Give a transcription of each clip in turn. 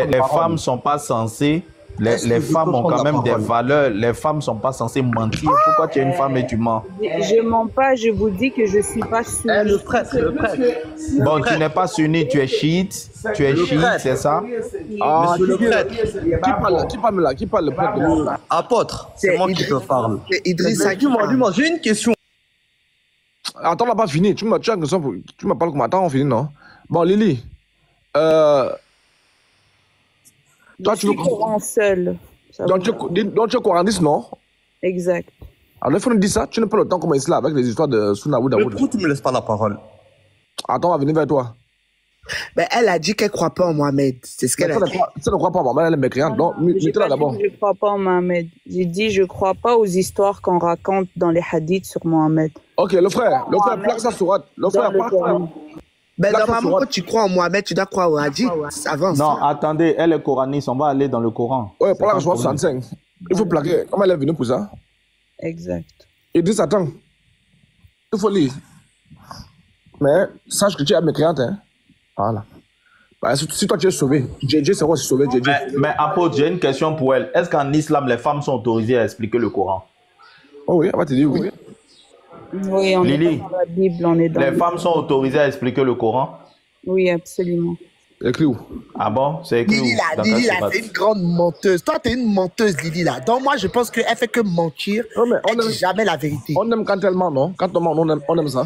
les femmes sont pas censées, les femmes ont quand même des valeurs. Les femmes sont pas censées mentir. Pourquoi tu es une femme et tu mens? Je mens pas, je vous dis que je suis pas sunnite. Le prêtre. Bon, tu n'es pas sunnite, tu es chiite. Tu es chiite, c'est ça? Ah, monsieur le prêtre. Qui parle le prêtre? Apôtre, c'est moi qui te parle. Idrissa, Dis-moi, j'ai une question. Attends, on n'a pas fini. Tu m'as parlé comme attends, on finit, non? Bon, Lily. Toi, Je suis courant seul. Donc, tu es coraniste, non? Exact. Alors, il faut nous dire ça. Tu n'as pas le temps comme cela avec les histoires de Sunaoud. Pourquoi tu me laisses pas la parole? Attends, on va venir vers toi. Ben, elle a dit qu'elle ne croit pas en Mohamed. C'est ce qu'elle a dit. Ça ne croit pas en Mohamed, elle est mécréante. Donc, mettez-la d'abord. Je ne crois pas en Mohamed. J'ai dit je ne crois pas aux histoires qu'on raconte dans les hadiths sur Mohamed. Ok, le frère, plaque sa sourate. Le frère, plaque ça. Ben, normalement, quand tu crois en Mohamed, tu dois croire au hadith. Avance. Non, attendez, elle est coraniste. On va aller dans le Coran. Ouais, pour la 65. Il faut plaquer. Comment elle est venue pour ça? Exact. Il dit, attends. Il faut lire. Mais sache que tu es mécréante, hein. Voilà. Bah, si toi tu es sauvé, JJ c'est quoi sauvé, JJ? Mais apôtre, j'ai une question pour elle. Est-ce qu'en islam, les femmes sont autorisées à expliquer le Coran? Oh oui, elle va te dire oui. Oui, on Lily, est dans la Bible, on est dans les femmes sont autorisées à expliquer le Coran? Oui, absolument. Écrit où? Ah bon? C'est écrit Lily, où? là, Lily, là, c'est une grande menteuse. Toi, t'es une menteuse, Lily, là. Donc, moi, je pense qu'elle fait que mentir. Non, mais Elle dit jamais la vérité. On aime quand elle ment, non? Quand on ment, on aime ça.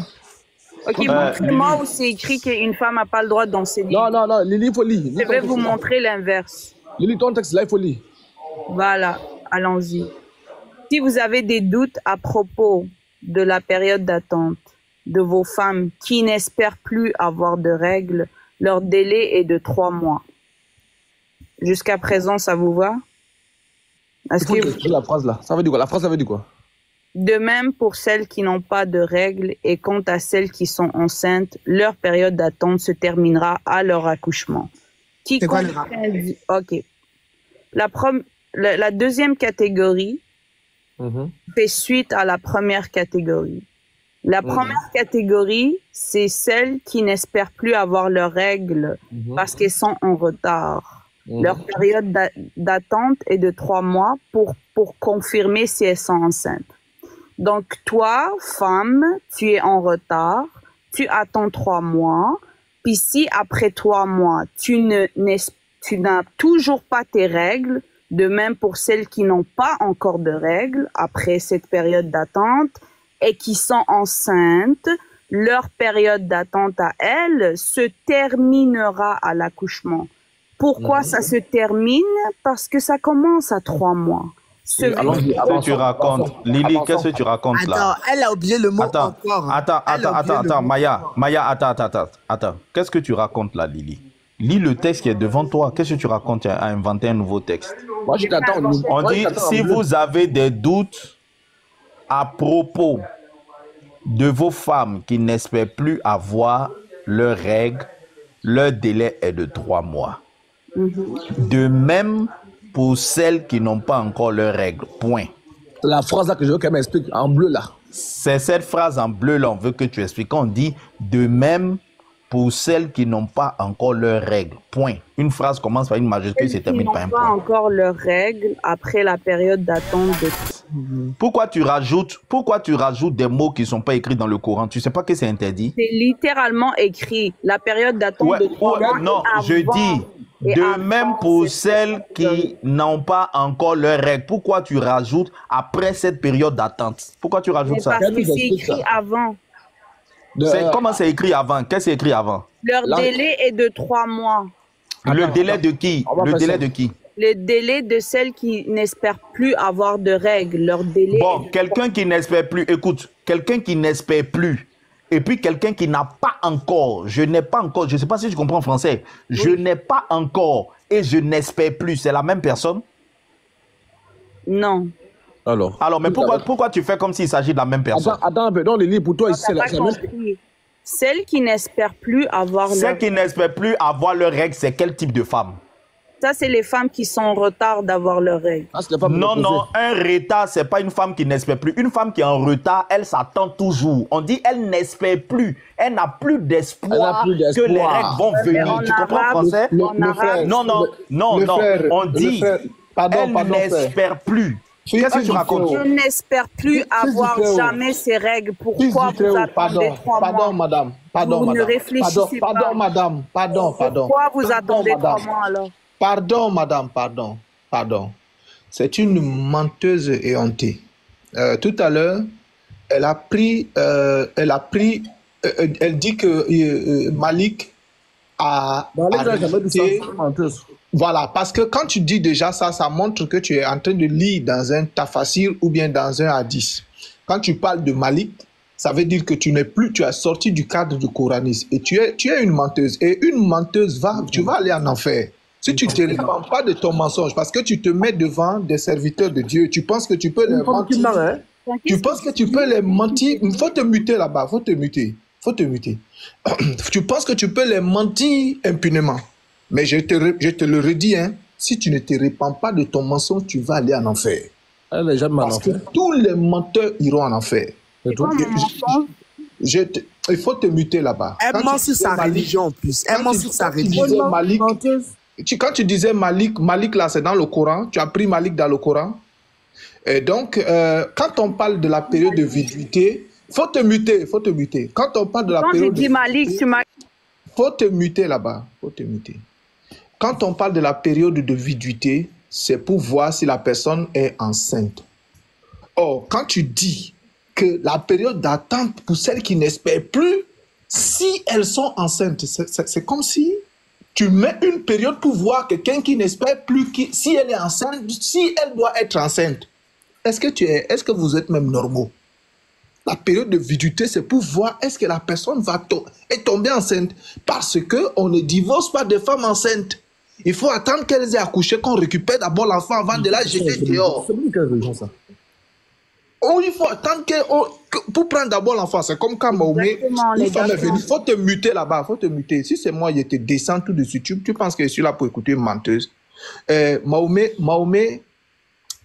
Ok, montrez-moi où c'est écrit qu'une femme n'a pas le droit d'enseigner. Non, Lily, il faut lire. Je vais vous montrer l'inverse. Lily, ton texte là, il faut lire. Voilà, allons-y. Si vous avez des doutes à propos de la période d'attente de vos femmes qui n'espèrent plus avoir de règles, leur délai est de 3 mois. Jusqu'à présent, ça vous va? Il faut écrire la phrase là. Ça veut dire quoi? La phrase, ça veut dire quoi? De même pour celles qui n'ont pas de règles et quant à celles qui sont enceintes, leur période d'attente se terminera à leur accouchement. C'est quoi le Ok. La deuxième catégorie fait suite à la première catégorie. La première catégorie, c'est celles qui n'espèrent plus avoir leurs règles parce qu'elles sont en retard. Leur période d'attente est de 3 mois pour confirmer si elles sont enceintes. Donc, toi, femme, tu es en retard, tu attends 3 mois, puis si après 3 mois, tu n'as toujours pas tes règles, de même pour celles qui n'ont pas encore de règles après cette période d'attente et qui sont enceintes, leur période d'attente à elles se terminera à l'accouchement. Pourquoi ça se termine? Parce que ça commence à 3 mois. Qu'est-ce que tu racontes? Lily, qu'est-ce que tu racontes là? Attends, elle a oublié le mot encore. Attends, Maya, attends. Qu'est-ce que tu racontes là, Lily? Lis le texte qui est devant toi. Qu'est-ce que tu racontes? Tu as inventé un nouveau texte. Moi, je t'attends. On dit, si vous avez des doutes à propos de vos femmes qui n'espèrent plus avoir leurs règles, leur délai est de 3 mois. De même pour celles qui n'ont pas encore leurs règles. Point. La phrase là que je veux qu'elle m'explique en bleu là. C'est cette phrase en bleu là, on veut que tu expliques. On dit de même pour celles qui n'ont pas encore leurs règles. Point. Une phrase commence par une majuscule et se termine par un point. Qui n'ont pas encore leurs règles après la période d'attente de... Pourquoi tu rajoutes des mots qui ne sont pas écrits dans le Coran? Tu ne sais pas que c'est interdit? C'est littéralement écrit. La période d'attente de 3 mois. Non, je dis de même pour celles qui n'ont pas encore leurs règles. Pourquoi tu rajoutes après cette période d'attente? Pourquoi tu rajoutes ça? Parce que c'est écrit avant. Comment c'est écrit avant? Qu'est-ce que c'est écrit avant? Leur délai est de 3 mois. Le délai de qui? Le délai de qui? Le délai de celles qui n'espèrent plus avoir de règles. Leur délai. Bon, quelqu'un qui n'espère plus, écoute, quelqu'un qui n'espère plus, et puis quelqu'un qui n'a pas encore, je n'ai pas encore, je ne sais pas si tu comprends français, je n'ai pas encore et je n'espère plus, c'est la même personne? Non. Alors, mais pourquoi tu fais comme s'il s'agit de la même personne? Attends un peu, non, Lily, pour toi, c'est la même. Celles qui n'espèrent plus avoir Celles qui n'espèrent plus avoir leurs règles, c'est quel type de femme? Ça, c'est les femmes qui sont en retard d'avoir leurs règles. Ah, c'est les femmes Non, ménopausées. non, un retard, c'est pas une femme qui n'espère plus. Une femme qui est en retard, elle s'attend toujours. On dit elle n'espère plus. Elle n'a plus d'espoir Elle n'a plus que les d'espoir. règles vont Mais venir. en Tu comprends arabe, français? en arabe, Non, non, non, le non. frère, On le dit frère. Pardon, elle pardon, frère. n'espère plus. Fils Qu'est-ce que du tu racontes? frère. je n'espère plus Fils du avoir frère. jamais ces règles. Fils Pourquoi du vous frère, attendez 3 pardon, mois? madame. Pardon, Vous ne madame. réfléchissez Pardon, pas. madame. Pardon. Pourquoi vous Pardon, attendez 3 madame. mois alors? Pardon, madame, pardon. C'est une menteuse éhontée. Tout à l'heure, elle dit que Malik a arrêté. Voilà, parce que quand tu dis déjà ça, ça montre que tu es en train de lire dans un tafsir ou bien dans un hadith. Quand tu parles de Malik, ça veut dire que tu as sorti du cadre du coranisme et tu es une menteuse. Et une menteuse, tu vas aller en enfer. Si tu ne te répands pas de ton mensonge, parce que tu te mets devant des serviteurs de Dieu, tu penses que tu peux les mentir. Tu penses que tu peux les mentir. Il faut te muter là-bas, faut te muter. Tu penses que tu peux les mentir impunément. Mais je te le redis, hein, si tu ne te répands pas de ton mensonge, tu vas aller en enfer. Elle n'est jamais en Parce que enfer. tous les menteurs iront en enfer. C'est quoi mon mensonge? Il faut te muter là-bas. Elle Quand ment tu sur disais sa Malik- religion en plus. Elle ment sur sa quand tu disais religion. Malik, quand tu disais Malik là, c'est dans le Coran. Tu as pris Malik dans le Coran. Et donc, quand on parle de la période de viduité, faut te muter. Quand on parle de la Quand j'ai période dit Malik, tu m'as... faut te muter là-bas. Quand on parle de la période de viduité, c'est pour voir si la personne est enceinte. Or, quand tu dis que la période d'attente pour celles qui n'espèrent plus, si elles sont enceintes, c'est comme si tu mets une période pour voir quelqu'un qui n'espère plus, si elle est enceinte, si elle doit être enceinte. Est-ce que vous êtes même normaux? La période de viduité, c'est pour voir est-ce que la personne est tombée enceinte. Parce qu'on ne divorce pas des femmes enceintes. Il faut attendre qu'elles aient accouché, qu'on récupère d'abord l'enfant avant de la jeter dehors. C'est quelle religion ça? Oh, il faut attendre pour prendre d'abord l'enfant. C'est comme quand Mahomet, Exactement, une les femme est garçons. venue. Il faut te muter là-bas. Faut te muter. Si c'est moi, je te descends tout de suite. Tu penses que je suis là pour écouter une menteuse. Mahomet,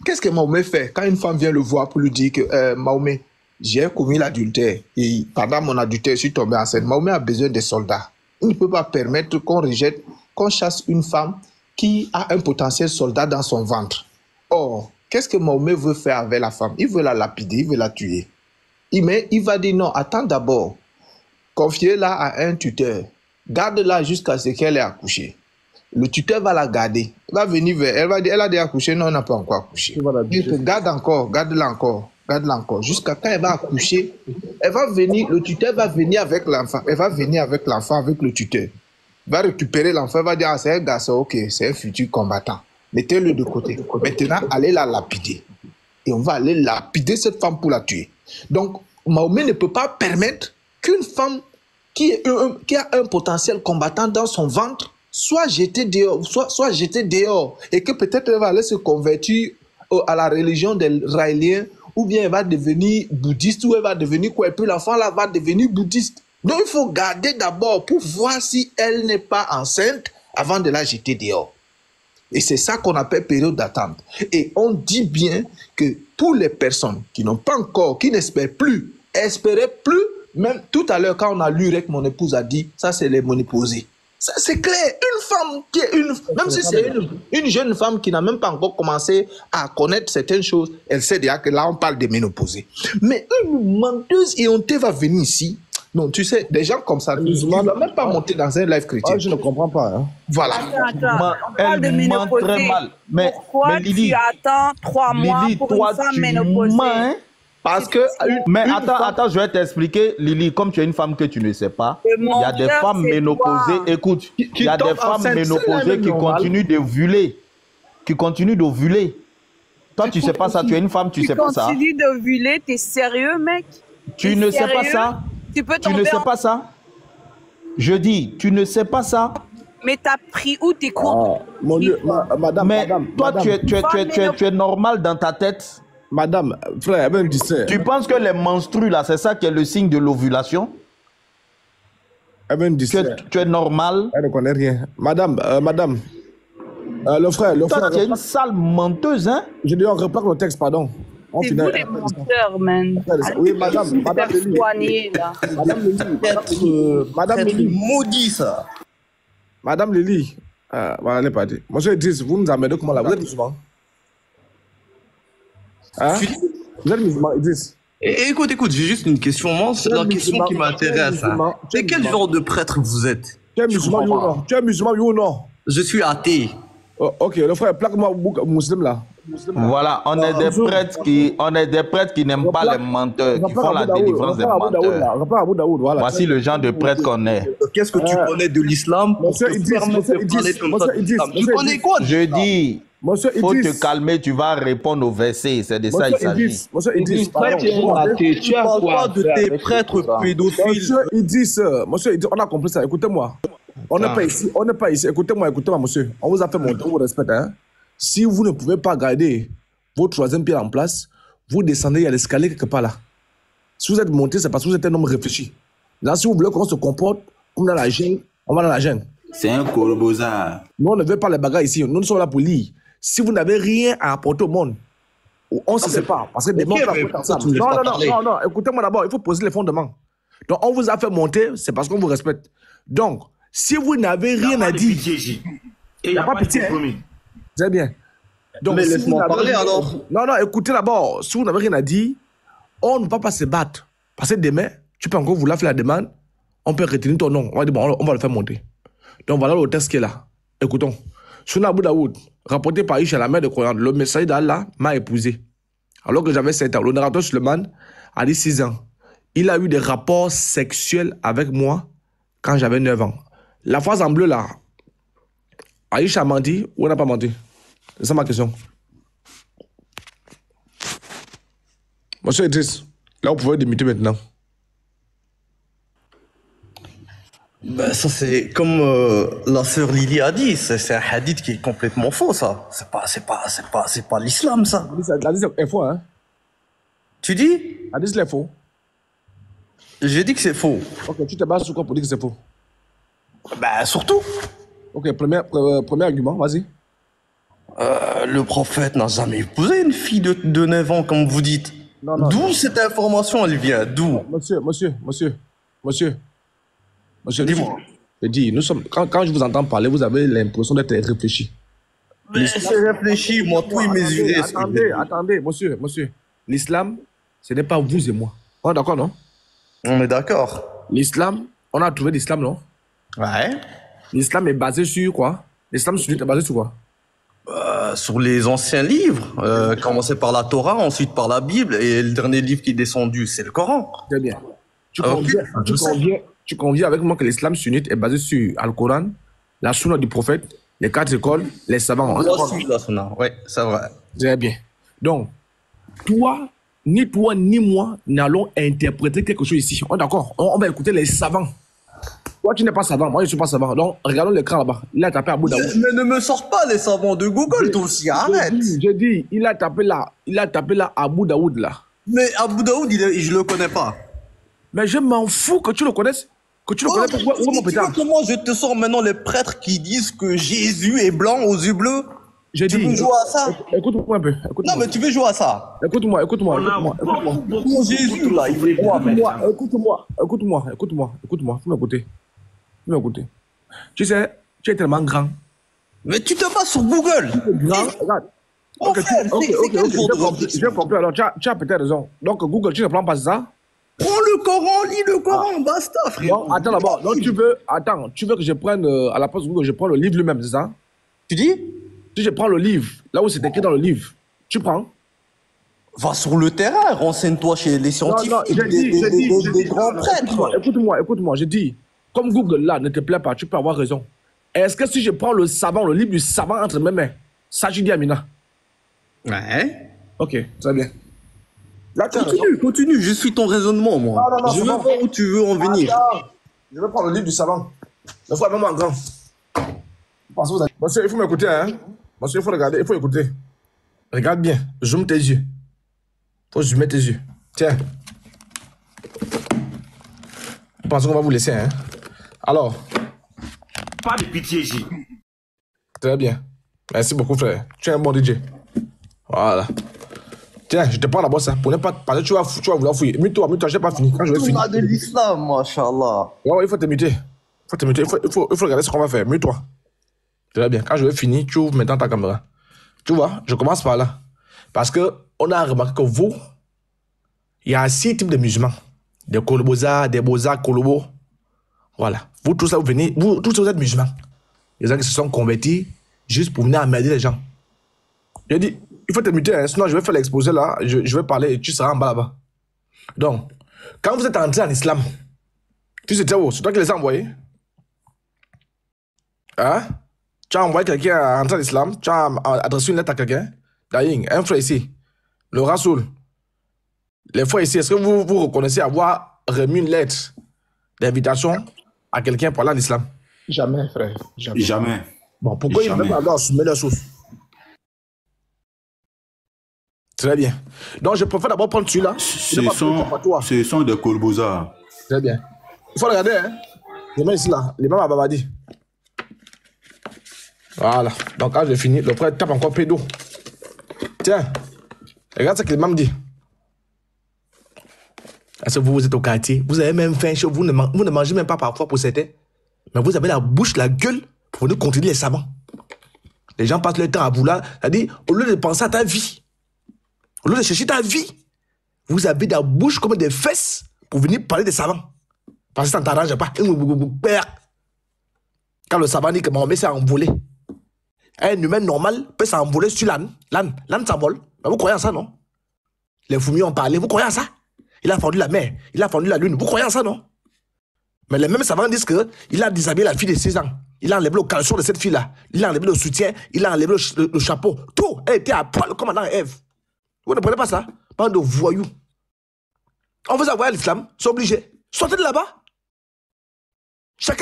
qu'est-ce que Mahomet fait quand une femme vient le voir pour lui dire que Mahomet, j'ai commis l'adultère et pendant mon adultère, je suis tombé enceinte. Mahomet a besoin des soldats. Il ne peut pas permettre qu'on chasse une femme qui a un potentiel soldat dans son ventre. Or, qu'est-ce que Mahomet veut faire avec la femme? Il veut la lapider, il veut la tuer. Il va dire non, attends d'abord. Confiez-la à un tuteur. Garde-la jusqu'à ce qu'elle ait accouché. Le tuteur va la garder. Il va venir vers elle, va dire, elle a déjà accouché, non, elle n'a pas encore accouché. Garde-la encore. Jusqu'à quand elle va accoucher, le tuteur va venir avec l'enfant. Elle va venir avec l'enfant, avec le tuteur. Il va récupérer l'enfant, il va dire, ah, c'est un garçon, ok, c'est un futur combattant. Mettez-le de côté. Maintenant, allez la lapider. Et on va aller lapider cette femme pour la tuer. Donc, Mahomet ne peut pas permettre qu'une femme qui a un potentiel combattant dans son ventre soit jetée dehors, et que peut-être elle va aller se convertir à la religion des Raéliens, ou bien elle va devenir bouddhiste, ou elle va devenir quoi, et puis l'enfant là va devenir bouddhiste. Donc il faut garder d'abord pour voir si elle n'est pas enceinte avant de la jeter dehors. Et c'est ça qu'on appelle période d'attente. Et on dit bien que pour les personnes qui n'ont pas encore, qui n'espèrent plus, espéraient plus, même tout à l'heure quand on a lu que mon épouse a dit, ça c'est les ménopausées. Ça c'est clair, une femme qui est même si c'est une jeune femme qui n'a même pas encore commencé à connaître certaines choses, elle sait déjà que là on parle de ménopausées. Mais une menteuse éhontée va venir ici. Non, tu sais, des gens comme ça, tu ne vas même pas monter dans un live chrétien. Ah, je ne comprends pas. Hein. Voilà. Attends, on parle de Elle ment ménopausée. très mal. Mais Lily, tu attends 3 mois Lily, pour toi, une femme tu ménopausée? mens, hein? Parce que Mais attends, je vais t'expliquer, Lily, comme tu es une femme que tu ne sais pas, Le il y a des menteur, femmes c'est ménopausées, toi. écoute, il y a des tombent femmes enceintes, c'est ménopausées la qui même continuent d'ovuler. Toi, tu ne sais pas ça, tu es une femme, tu ne sais pas ça. Tu continues d'ovuler, t'es sérieux, mec? Tu T'es ne sais pas sérieux? ça. Tu peux Tu ne tomber sais pas ça. Je dis, tu ne sais pas ça. Mais t'as pris où tes cours? Mon Dieu, madame, Mais madame, toi, madame, tu es normal dans ta tête. madame, frère, elle me disait. Tu penses que les menstrues, là, c'est ça qui est le signe de l'ovulation? Elle me disait. Tu es normal? Elle ne connaît rien. Madame, Le frère, Toi, tu es une sale menteuse, hein? Je dis, on replaque le texte, pardon. C'est vous les menteurs, man. Oui, madame Lily. Madame Lily. Maudit ça. Madame Lily. Voilà, elle est partie. Monsieur Idriss, vous nous amenez comment là? Vous êtes musulman? Hein? Vous êtes musulman, Idriss? Écoute, j'ai juste une question. Moi, c'est la question qui m'intéresse. C'est quel genre de prêtre vous êtes? Tu es musulman, oui ou non? Tu es musulman, oui ou non? Je suis athée. Oh, ok, le frère, plaque-moi musulman là. Voilà, on est des prêtres qui n'aiment pas les menteurs, qui font la délivrance des menteurs. Voici le genre de prêtre qu'on est. Qu'est-ce que tu connais de l'islam? Tu connais quoi? Je dis, faut te calmer, tu vas répondre au verset, c'est de ça il s'agit. Monsieur Idriss, tu parles pas de tes prêtres pédophiles. Monsieur Idriss, on a compris ça, écoutez-moi. On n'est pas ici, écoutez-moi, monsieur. On vous a fait monter, on vous respecte, hein. Si vous ne pouvez pas garder votre troisième pied en place, vous descendez, il y a l'escalier quelque part là. Si vous êtes monté, c'est parce que vous êtes un homme réfléchi. Là, si vous voulez qu'on se comporte comme dans la jungle, on va dans la jungle. C'est un colobozard. Nous, on ne veut pas les bagarres ici. Nous sommes là pour lire. Si vous n'avez rien à apporter au monde, on se sépare. Parce que des gens non, écoutez-moi d'abord, il faut poser les fondements. Donc, on vous a fait monter, c'est parce qu'on vous respecte. Donc, si vous n'avez rien à dire, il n'y a pas de pitié. Très bien. Donc, mais laisse-moi parler alors. Non, écoutez d'abord. Si vous n'avez rien à dire, on ne va pas se battre. Parce que demain, tu peux encore vouloir faire la demande, on peut retenir ton nom. On va dire, bon, on va le faire monter. Donc, voilà le texte qui est là. Écoutons. Sur Abu Daoud, rapporté par Isha, la mère de croyante, le messager d'Allah m'a épousé. Alors que j'avais 7 ans. Le narrateur Suleiman a dit 6 ans. Il a eu des rapports sexuels avec moi quand j'avais 9 ans. La phrase en bleu là, Aïcha a menti ou elle n'a pas menti? C'est ça ma question. Monsieur Idriss, là vous pouvez démuter maintenant. Ben, ça c'est comme la sœur Lily a dit, c'est un hadith qui est complètement faux ça. C'est pas l'islam ça. La hadith est faux, hein? Tu dis? La hadith est faux. J'ai dit que c'est faux. Ok, tu te bases sur quoi pour dire que c'est faux? Ben surtout. Ok, premier argument, vas-y. Le prophète n'a jamais épousé une fille de 9 ans, comme vous dites. D'où cette information, elle vient? D'où? Monsieur, dis-moi. Je dis, nous sommes, quand je vous entends parler, vous avez l'impression d'être réfléchi. Mais c'est réfléchi, moi, tout est mesuré. Attendez, monsieur. L'islam, ce n'est pas vous et moi. On est d'accord, non? On est d'accord. L'islam, on a trouvé l'islam, non? Ouais. L'islam est basé sur quoi? L'islam est basé sur quoi? Sur les anciens livres, commencer par la Torah, ensuite par la Bible, et le dernier livre qui est descendu, c'est le Coran. Très bien. Tu conviens avec moi que l'islam sunnite est basé sur Al-Coran, la Sunna du prophète, les 4 écoles, les savants. Oui, c'est vrai. Très bien. Donc, toi ni moi n'allons interpréter quelque chose ici. On est d'accord? On va écouter les savants. Toi, tu n'es pas savant, moi je ne suis pas savant. Donc, regardons l'écran là-bas. Il a tapé Abu Daoud. Mais ne me sors pas les savants de Google, toi aussi, arrête. J'ai dit, il a tapé là Abu Daoud là. Mais Abu Daoud, je le connais pas. Mais je m'en fous que tu le connaisses. Que tu le connais pas. Où est mon pétard? Comment je te sors maintenant les prêtres qui disent que Jésus est blanc aux yeux bleus? Tu veux jouer à ça? Écoute-moi un peu. Non, mais tu veux jouer à ça? Écoute-moi. Mon Jésus, là, il est quoi, Écoute-moi. Faut m'écouter. Tu sais, tu es tellement grand. Mais tu te bases sur Google. Grand, regarde. Ok, j'ai compris. Alors, tu as peut-être raison. Donc, Google, tu ne prends pas ça? Prends le Coran, lis le Coran, basta, frère. Non, attends d'abord. Donc, tu veux que je prenne, à la place de Google, je prends le livre lui-même, c'est ça? Tu dis? Si je prends le livre, là où c'est écrit dans le livre, tu prends? Va sur le terrain, renseigne-toi chez les scientifiques, des grands prêtres. Écoute-moi, je dis, comme Google là ne te plaît pas, tu peux avoir raison. Est-ce que si je prends le livre du savant entre mes mains, ça je dis Amina? Ouais. Ok, très bien. Là, Continue, je suis ton raisonnement, moi. Non, je veux voir où tu veux en venir. Je vais prendre le livre du savant. Le frère, même en grand. Monsieur, il faut m'écouter, hein? Monsieur, il faut regarder, il faut écouter. Regarde bien, zoome tes yeux. Faut zoomer tes yeux. Tiens. Je pense qu'on va vous laisser, hein? Alors. Pas de pitié, J. Très bien. Merci beaucoup, frère. Tu es un bon DJ. Voilà. Tiens, je te prends d'abord ça. Pour ne pas parler, tu vas vouloir fouiller. Mute-toi, je n'ai pas fini. Quand je vais finir. On a de l'islam, machallah. Ouais, il faut te muter. Il faut regarder ce qu'on va faire. Mute-toi. Très bien. Quand je vais finir, tu ouvres maintenant ta caméra. Tu vois, je commence par là. Parce qu'on a remarqué que vous, il y a 6 types de musulmans. Des Kolobosa, des Boza, Kolobo. Voilà. Vous tous là, vous tous vous êtes musulmans. Les gens qui se sont convertis juste pour venir emmerder les gens. J'ai dit, il faut te muter, hein, sinon je vais faire l'exposé là, je vais parler et tu seras en bas là-bas. Donc, quand vous êtes entré en islam, tu sais où? C'est toi qui les as envoyés? Hein? Tu as envoyé quelqu'un à entrer en islam? Tu as adressé une lettre à quelqu'un? Daïng, un frère ici, le Rasoul. Les frères ici, est-ce que vous reconnaissez avoir remis une lettre d'invitation à quelqu'un pour aller en islam? Jamais, frère. Jamais. Bon, pourquoi ils ne veulent pas alors assumer leur source? Très bien. Donc, je préfère d'abord prendre celui-là. Ce sont des Kolboza. Très bien. Il faut regarder, hein. Les mains ici, là. Les mains à Babadi. Voilà. Donc, quand j'ai fini, le frère tape encore pédo. Tiens. Regarde ce que l'imam dit. Est-ce que vous êtes au quartier? Vous avez même faim chaud. Vous ne mangez même pas parfois pour certains. Mais vous avez la bouche, la gueule pour nous contredire les savants. Les gens passent leur temps à vouloir. C'est-à-dire, au lieu de penser à ta vie, au lieu de chercher ta vie, vous avez la bouche comme des fesses pour venir parler des savants. Parce que ça ne t'arrange pas. Quand le savant dit que Mahomet s'est envolé, un humain normal peut s'envoler sur l'âne. L'âne s'envole. Mais vous croyez à ça, non? Les fourmis ont parlé. Vous croyez à ça? Il a fendu la mer. Il a fendu la lune. Vous croyez à ça, non? Mais les mêmes savants disent qu'il a déshabillé la fille de 6 ans. Il a enlevé le caleçon de cette fille-là. Il a enlevé le soutien. Il a enlevé le chapeau. Tout. Elle était à poil comme Adam et Ève. Vous ne prenez pas ça? Bande de voyous. On vous envoie à l'islam. C'est obligé. Sortez de là-bas. Chaque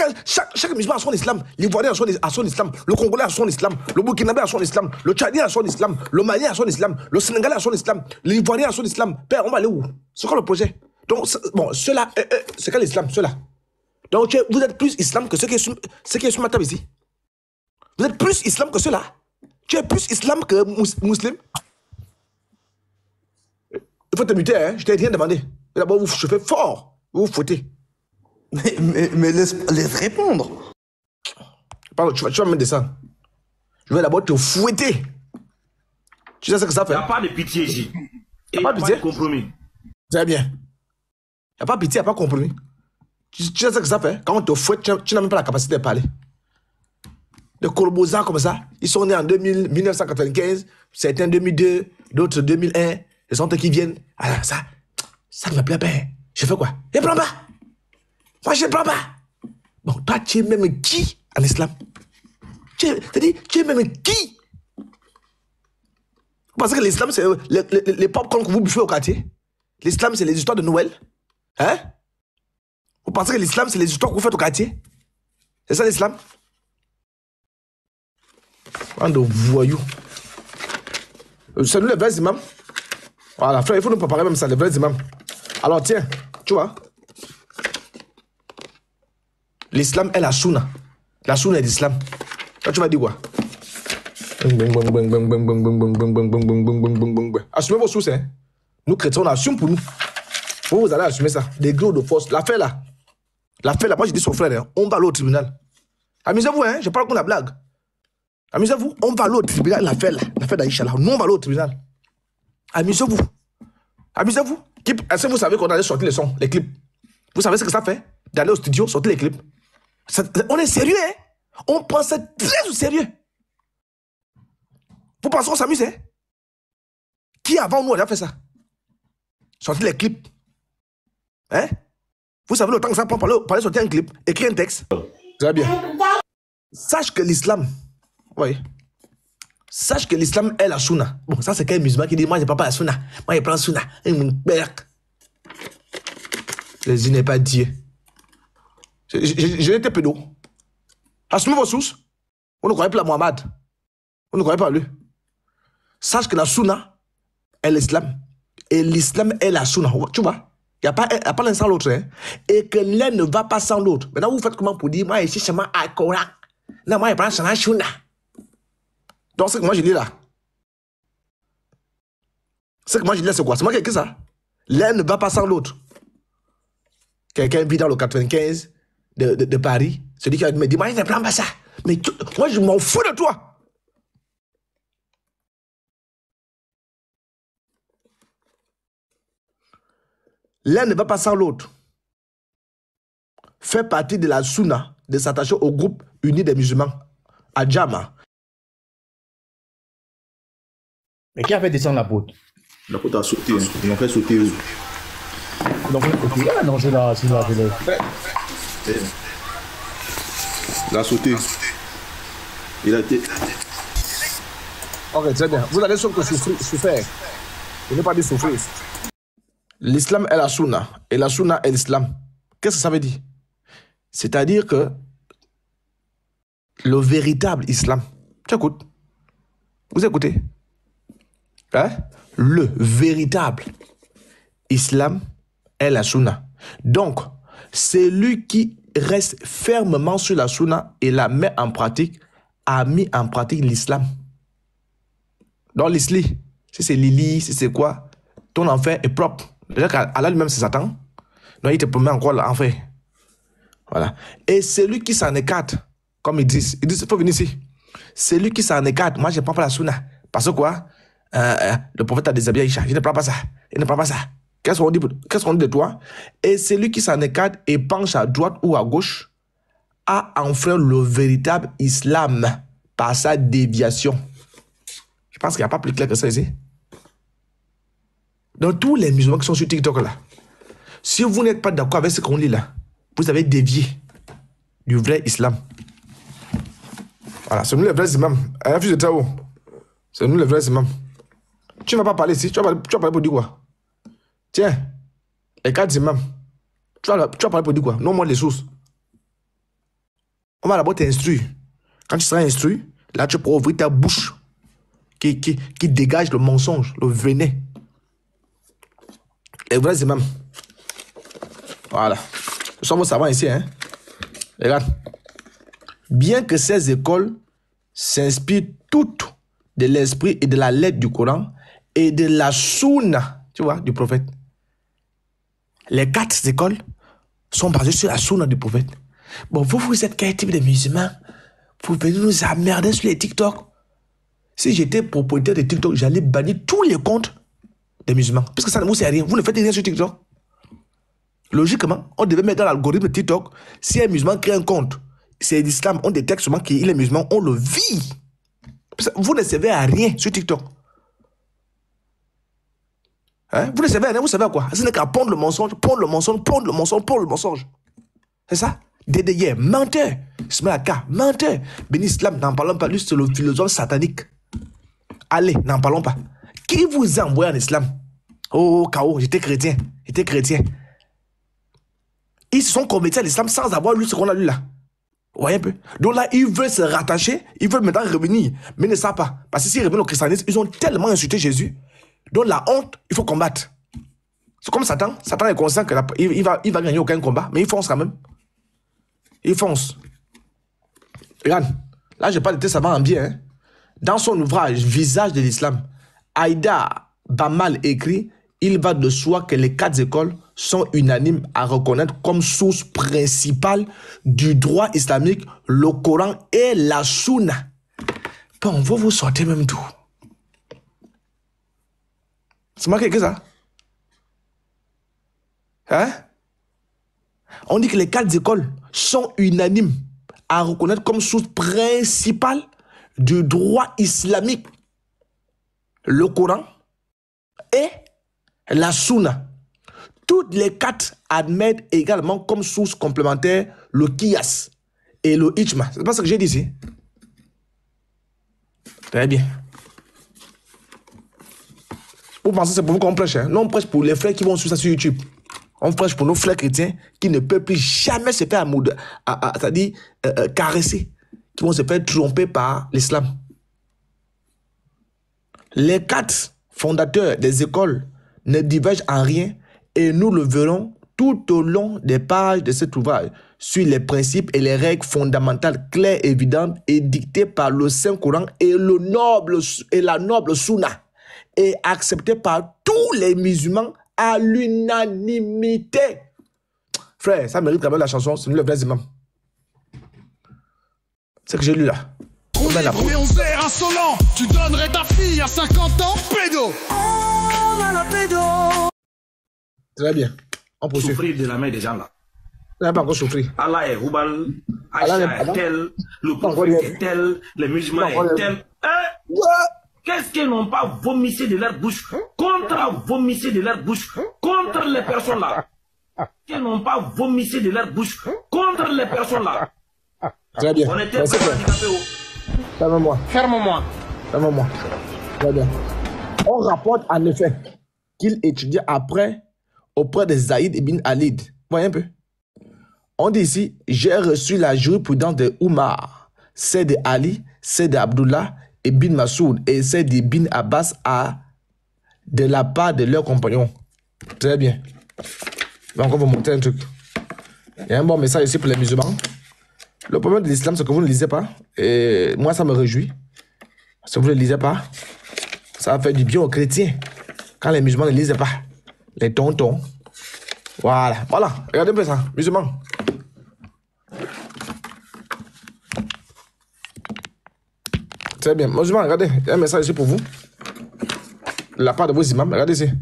musulman a son islam. L'Ivoirien a son islam. Le Congolais a son islam. Le Burkinabé a son islam. Le Tchadien a son islam. Le Malien a son islam. Le Sénégalais a son islam. L'Ivoirien a son islam. Père, on va aller où? C'est quoi le projet? Donc, bon, ceux-là, c'est quoi l'islam? Ceux-là. Donc, vous êtes plus islam que ceux qui sont sur ma table ici. Vous êtes plus islam que ceux-là. Tu es plus islam que musulman. Il faut te muter, hein? Je t'ai rien demandé. D'abord, vous chauffez fort. Vous vous foutez. Mais laisse répondre. Pardon, tu vas me descendre. Je vais d'abord te fouetter. Tu sais ce que ça fait? Il n'y a pas de pitié ici. Il n'y a pas de pitié? Compromis. Très bien. Il n'y a pas de pitié, il n'y a pas de compromis. Tu sais ce que ça fait? Quand on te fouette, tu n'as même pas la capacité de parler. Les Kolobosa comme ça, ils sont nés en 1995, certains 2002, d'autres 2001. Les autres qui viennent. Alors ça ne me plaît pas. Je fais quoi? Je ne prends pas. Moi, je ne prends pas. Bon, toi, tu es même qui en islam? C'est-à-dire, tu es même qui? Vous pensez que l'islam, c'est les pop-corn que vous bouffez au quartier? L'islam, c'est les histoires de Noël? Hein? Vous pensez que l'islam, c'est les histoires que vous faites au quartier? C'est ça l'islam? Un de voyous. C'est nous les vrais imams. Voilà, frère, il faut nous préparer même ça, les vrais imams. Alors, tiens, tu vois. L'islam est la sunna. La sunna est l'islam. Toi, tu vas dire quoi? Assumez vos sources, hein. Nous, chrétiens, on assume pour nous. Vous allez assumer ça. Des gros de force. L'affaire là, moi, je dis son frère, hein, on va aller au tribunal. Amusez-vous, hein, je parle comme la blague. Amusez-vous, on va aller au tribunal, l'affaire d'Aïcha là. Nous, on va aller au tribunal. Amusez-vous. Amusez-vous. Est-ce que vous savez qu'on allait sortir les sons, les clips? Vous savez ce que ça fait? D'aller au studio, sortir les clips. On est sérieux, hein? On prend ça très au sérieux. Vous pensez qu'on s'amuse, hein? Qui avant nous a fait ça? Sortir les clips. Hein? Vous savez le temps que ça prend pour aller sortir un clip, écrire un texte? Très bien. Sache que l'islam, oui. Sache que l'islam est la sunna. Bon, ça c'est qu'un musulman qui dit, moi je ne prends pas la sunna. Moi je prends la sunna. Je n'ai pas dit. J'ai été pédo. Assumez vos sources. On ne croyait pas à Mohamed. On ne croyait pas à lui. Sache que la sunna est l'islam. Et l'islam est la sunna. Tu vois? Il n'y a pas l'un sans l'autre. Hein? Et que l'un ne va pas sans l'autre. Maintenant, vous faites comment pour dire, moi, je suis seulement à Coran. Non, moi, je prends la sunna. Donc, ce que moi je lis là. Ce que moi je lis là, c'est quoi? C'est moi qui ai écrit ça. L'un ne va pas sans l'autre. Quelqu'un vit dans le 95 de Paris. Celui qui me dit, moi, il ne prend pas ça. Mais moi, je m'en fous de toi. L'un ne va pas sans l'autre. Fait partie de la Sunna de s'attacher au groupe uni des musulmans, à Djama. Mais qui a fait descendre l'apôtre? L'apôtre a sauté. Ils l'ont fait sauter où? Donc, non, c'est là, je l'ai. Il a sauté. Il a été. Ok, très bien. Vous allez sur que souffrir. Je n'ai pas dit souffrir. L'islam est la sunna et la sunna est l'islam. Qu'est-ce que ça veut dire? C'est-à-dire que le véritable islam, tu écoutes? Vous écoutez? Hein? Le véritable islam est la sunna. Donc, celui qui reste fermement sur la sunna et la met en pratique a mis en pratique l'islam. Donc l'islam, si c'est Lili, si c'est quoi, ton enfer est propre. Déjà qu'Allah lui-même c'est Satan, donc il te promet encore l'enfer. Voilà. Et celui qui s'en écarte, comme ils disent, il faut venir ici. Celui qui s'en écarte, moi je ne prends pas la sunna. Parce que quoi? Le prophète a déshabillé Aïcha, je ne prends pas ça. Il ne prend pas ça. Qu'est-ce qu'on dit de toi? Et celui qui s'en écarte et penche à droite ou à gauche a enfreint le véritable islam par sa déviation. Je pense qu'il n'y a pas plus clair que ça ici. Dans tous les musulmans qui sont sur TikTok là, si vous n'êtes pas d'accord avec ce qu'on lit là, vous avez dévié du vrai islam. Voilà, c'est nous les vrais imams. Un fils de Tao, c'est nous les vrais imams. Tu ne vas pas parler ici, tu vas parler pour dire quoi? Tiens, les 4 imams, tu vas parler pour dire quoi? Non, moi les sources. On va d'abord t'instruire. Quand tu seras instruit, là tu pourras ouvrir ta bouche qui dégage le mensonge, le venin. Les vrais imams. Voilà. Nous sommes au savant ici, hein. Regarde. Bien que ces écoles s'inspirent toutes de l'esprit et de la lettre du Coran et de la sunna, tu vois, du prophète. Les 4 écoles sont basées sur la sunna du prophète. Bon, vous êtes quel type de musulmans? Vous venez nous emmerder sur les TikTok. Si j'étais propriétaire de TikTok, j'allais bannir tous les comptes des musulmans. Parce que ça ne vous sert à rien. Vous ne faites rien sur TikTok. Logiquement, on devait mettre dans l'algorithme de TikTok, si un musulman crée un compte, c'est l'islam, on détecte seulement qu'il est musulman, on le vit. Vous ne servez à rien sur TikTok. Hein? Vous ne servez à rien, vous servez à quoi? Ce n'est qu'à pondre le mensonge, pondre le mensonge, pondre le mensonge, pondre le mensonge. C'est ça? Dédéyer, menteur. Ismaïla, menteur. Ben Islam, n'en parlons pas, lui c'est le philosophe satanique. Allez, n'en parlons pas. Qui vous a envoyé en islam? Oh, K.O., j'étais chrétien. Ils se sont convertis à l'islam sans avoir lu ce qu'on a lu là. Vous voyez un peu? Donc là, ils veulent se rattacher, ils veulent maintenant revenir, mais ils ne savent pas. Parce que s'ils reviennent au christianisme, ils ont tellement insulté Jésus. Donc la honte, il faut combattre. C'est comme Satan. Satan est conscient qu'il va gagner aucun combat, mais il fonce quand même. Il fonce. Regarde, là je parle de savant en bien. Hein. Dans son ouvrage Visage de l'islam, Aïda Bamal écrit: il va de soi que les 4 écoles sont unanimes à reconnaître comme source principale du droit islamique le Coran et la Sunna. Bon, vous vous sortez même tout. C'est marqué que ça? Hein? On dit que les 4 écoles sont unanimes à reconnaître comme source principale du droit islamique le Coran et la Sunna. Toutes les 4 admettent également comme source complémentaire le Qiyas et le Ijma. C'est pas ce que j'ai dit ici. Très bien. Vous pensez que c'est pour vous qu'on prêche, hein? Non, on prêche pour les frères qui vont suivre ça sur YouTube. On prêche pour nos frères chrétiens qui ne peuvent plus jamais se faire c'est-à-dire caresser, qui vont se faire tromper par l'islam. Les 4 fondateurs des écoles ne divergent en rien et nous le verrons tout au long des pages de cet ouvrage sur les principes et les règles fondamentales claires, évidentes et dictées par le Saint-Coran et la noble Sunna et acceptées par tous les musulmans à l'unanimité. Frère, ça mérite quand même la chanson, c'est le vrai imam. C'est que j'ai lu là. On est bronzère insolent, tu donnerais ta fille à 50 ans, pédo. Oh, la pédo. Très bien. On peut souffrir de la main des gens là. On n'a pas encore souffrir. Allah est Roubal, Aïcha est tel, le prophète est tel, les musulmans est tel. Qu'est-ce qu'ils n'ont pas vomissé de leur bouche contre les personnes là? Qu'ils n'ont pas vomissé de leur bouche contre les personnes là. Très bien. On était pas handicapés. Ferme-moi. Ferme-moi. Ferme-moi. Très bien. On rapporte en effet qu'il étudia après auprès de Zaïd ibn Alid. Voyez un peu. On dit ici, j'ai reçu la jurisprudence de Oumar, c'est de Ali, c'est d'Abdullah ibn Masoud et c'est d'Ibn Abbas de la part de leurs compagnons. Très bien. Je vais encore vous montrer un truc. Il y a un bon message ici pour les musulmans. Le problème de l'islam, c'est que vous ne lisez pas. Et moi, ça me réjouit. Si vous ne lisez pas, ça va faire du bien aux chrétiens. Quand les musulmans ne lisent pas. Les tontons. Voilà. Voilà. Regardez un peu ça. Musulmans. Très bien. Musulmans, regardez. Il y a un message ici pour vous. De la part de vos imams. Regardez ici.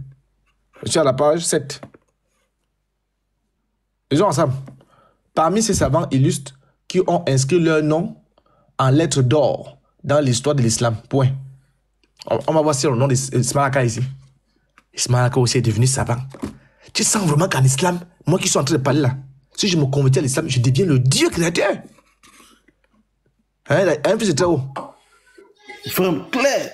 Je suis à la page 7. Lisons ensemble. Parmi ces savants illustres qui ont inscrit leur nom en lettres d'or dans l'histoire de l'islam. Point. On va voir si le nom d'Ismaël Aka ici. Ismaël Aka aussi est devenu savant. Tu sens vraiment qu'en islam, moi qui suis en train de parler là, si je me convertis à l'islam, je deviens le Dieu créateur. Hein, un fils de très haut. Frère, clair.